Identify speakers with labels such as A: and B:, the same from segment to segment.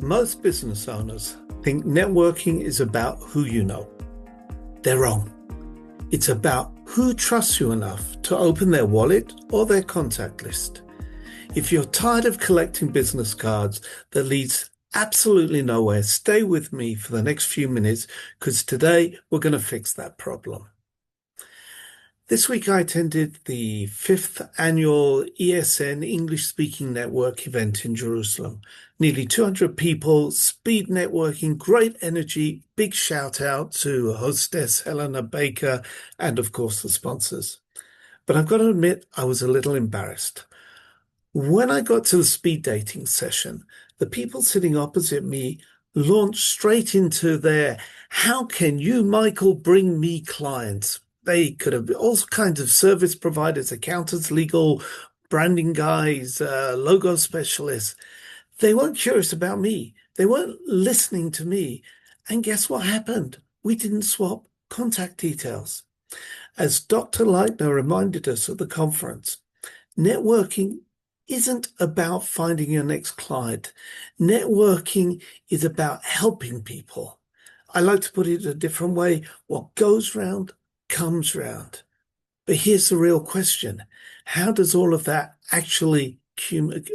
A: Most business owners think networking is about who you know. They're wrong. It's about who trusts you enough to open their wallet or their contact list. If you're tired of collecting business cards that leads absolutely nowhere, stay with me for the next few minutes because today we're going to fix that problem. This week I attended the 5th annual ESN English Speaking Network event in Jerusalem. Nearly 200 people, speed networking, great energy, big shout out to hostess Helena Baker and of course the sponsors. But I've got to admit I was a little embarrassed. When I got to the speed dating session, the people sitting opposite me launched straight into their, "How can you, Michael, bring me clients?" They could have been all kinds of service providers, accountants, legal, branding guys, logo specialists. They weren't curious about me. They weren't listening to me. And guess what happened? We didn't swap contact details. As Dr. Leitner reminded us at the conference, networking isn't about finding your next client. Networking is about helping people. I like to put it a different way. What goes round comes round. But here's the real question. How does all of that actually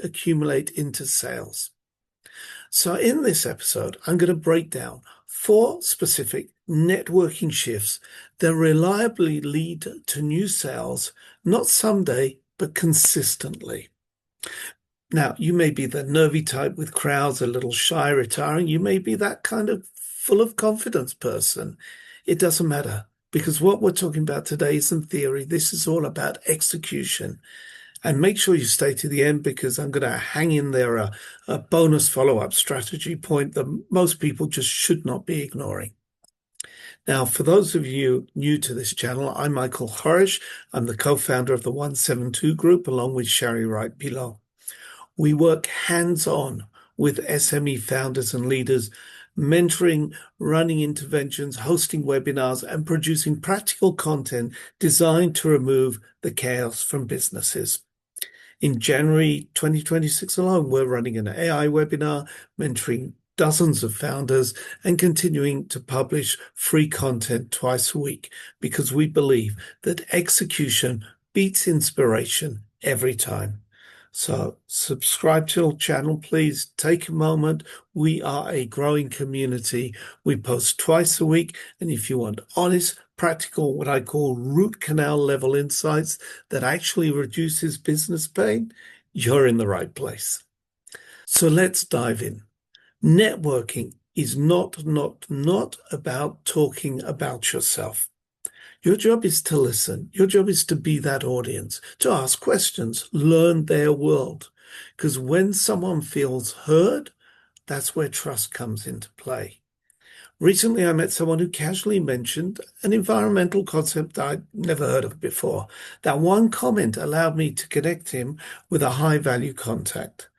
A: accumulate into sales? So in this episode, I'm going to break down 4 specific networking shifts that reliably lead to new sales, not someday, but consistently. Now, you may be the nervy type with crowds, a little shy, retiring. You may be that kind of full of confidence person. It doesn't matter because what we're talking about today isn't theory. This is all about execution. And make sure you stay to the end because I'm going to hang in there a bonus follow-up strategy point that most people just should not be ignoring. Now, for those of you new to this channel, I'm Michael Horesh. I'm the co-founder of the 172 Group along with Sherry Wright below. We work hands-on with SME founders and leaders, mentoring, running interventions, hosting webinars, and producing practical content designed to remove the chaos from businesses. In January 2026 alone, we're running an AI webinar, mentoring dozens of founders and continuing to publish free content twice a week because we believe that execution beats inspiration every time. So subscribe to our channel, please. Take a moment. We are a growing community. We post twice a week. And if you want honest, practical, what I call root canal level insights that actually reduces business pain, you're in the right place. So let's dive in. Networking is not about talking about yourself. Your job is to listen. Your job is to be that audience, to ask questions, learn their world. Because when someone feels heard, that's where trust comes into play. Recently, I met someone who casually mentioned an environmental concept I'd never heard of before. That one comment allowed me to connect him with a high-value contact.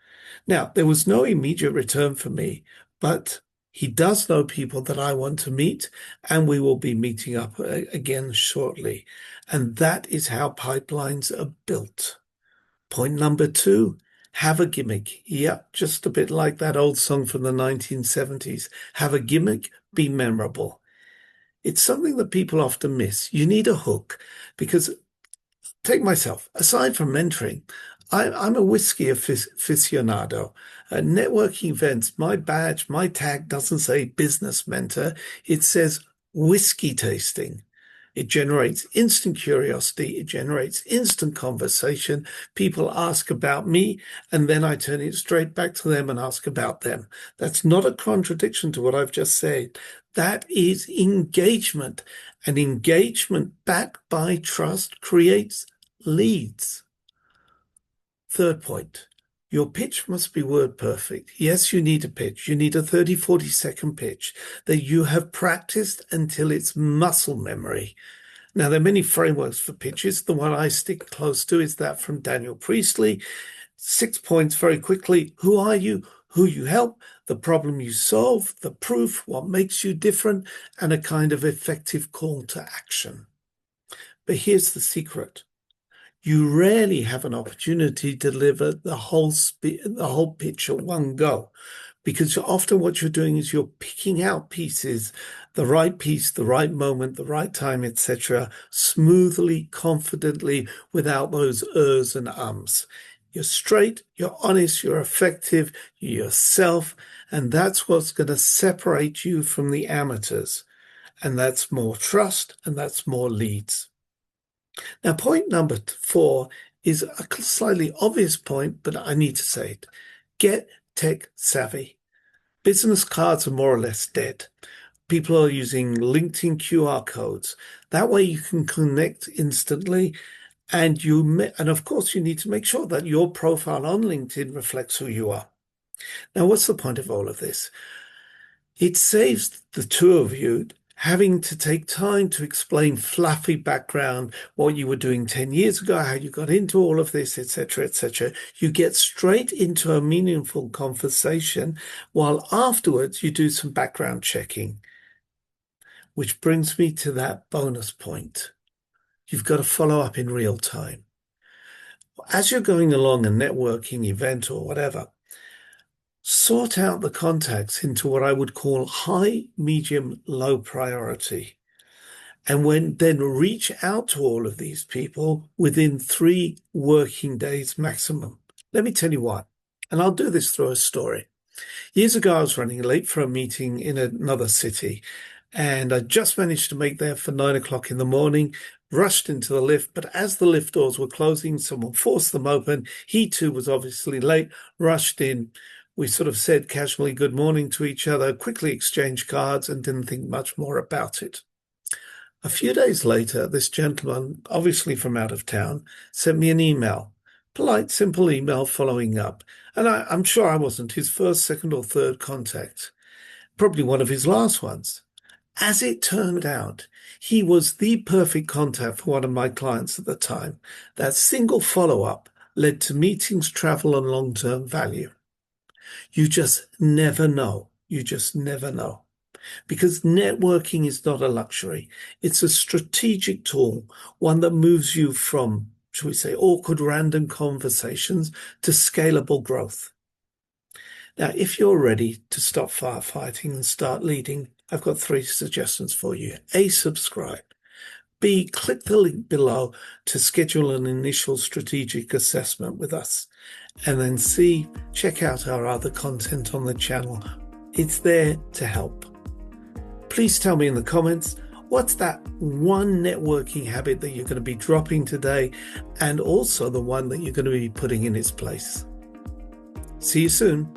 A: Now, there was no immediate return for me, but he does know people that I want to meet, and we will be meeting up again shortly. And that is how pipelines are built. Point number 2, have a gimmick. Yep, just a bit like that old song from the 1970s. Have a gimmick, be memorable. It's something that people often miss. You need a hook because, take myself, aside from mentoring, I'm a whiskey aficionado. Networking events, my badge, my tag doesn't say business mentor. It says whiskey tasting. It generates instant curiosity. It generates instant conversation. People ask about me, and then I turn it straight back to them and ask about them. That's not a contradiction to what I've just said. That is engagement. And engagement backed by trust creates leads. Third point, your pitch must be word perfect. Yes, you need a pitch. You need a 30, 40-second pitch that you have practiced until it's muscle memory. Now, there are many frameworks for pitches. The one I stick close to is that from Daniel Priestley. 6 points very quickly. Who are you? Who you help? The problem you solve? The proof? What makes you different? And a kind of effective call to action. But here's the secret. You rarely have an opportunity to deliver the whole pitch at one go. because often what you're doing is you're picking out pieces, the right piece, the right moment, the right time, etc., smoothly, confidently, without those ers and ums. You're straight, you're honest, you're effective, you're yourself, and that's what's going to separate you from the amateurs. And that's more trust, and that's more leads. Now, point number 4 is a slightly obvious point, but I need to say it. Get tech savvy. Business cards are more or less dead. People are using LinkedIn QR codes. That way you can connect instantly. And of course, you need to make sure that your profile on LinkedIn reflects who you are. Now, what's the point of all of this? It saves the two of you having to take time to explain fluffy background, what you were doing 10 years ago, how you got into all of this, etc., etc. You get straight into a meaningful conversation, while afterwards you do some background checking. Which brings me to that bonus point. You've got to follow up in real time. As you're going along a networking event or whatever, sort out the contacts into what I would call high, medium, low priority. And then reach out to all of these people within 3 working days maximum. Let me tell you why. And I'll do this through a story. Years ago, I was running late for a meeting in another city, and I just managed to make there for 9 o'clock in the morning, rushed into the lift, but as the lift doors were closing, someone forced them open. He too was obviously late, rushed in. We sort of said casually good morning to each other, quickly exchanged cards, and didn't think much more about it. A few days later, this gentleman, obviously from out of town, sent me an email, polite, simple email following up. And I'm sure I wasn't his first, second, or third contact, probably one of his last ones. As it turned out, he was the perfect contact for one of my clients at the time. That single follow-up led to meetings, travel, and long-term value. You just never know. You just never know. Because networking is not a luxury. It's a strategic tool, one that moves you from, shall we say, awkward random conversations to scalable growth. Now, if you're ready to stop firefighting and start leading, I've got 3 suggestions for you. A, subscribe. B, click the link below to schedule an initial strategic assessment with us. And then C, check out our other content on the channel. It's there to help. Please tell me in the comments, what's that one networking habit that you're going to be dropping today, and also the one that you're going to be putting in its place. See you soon.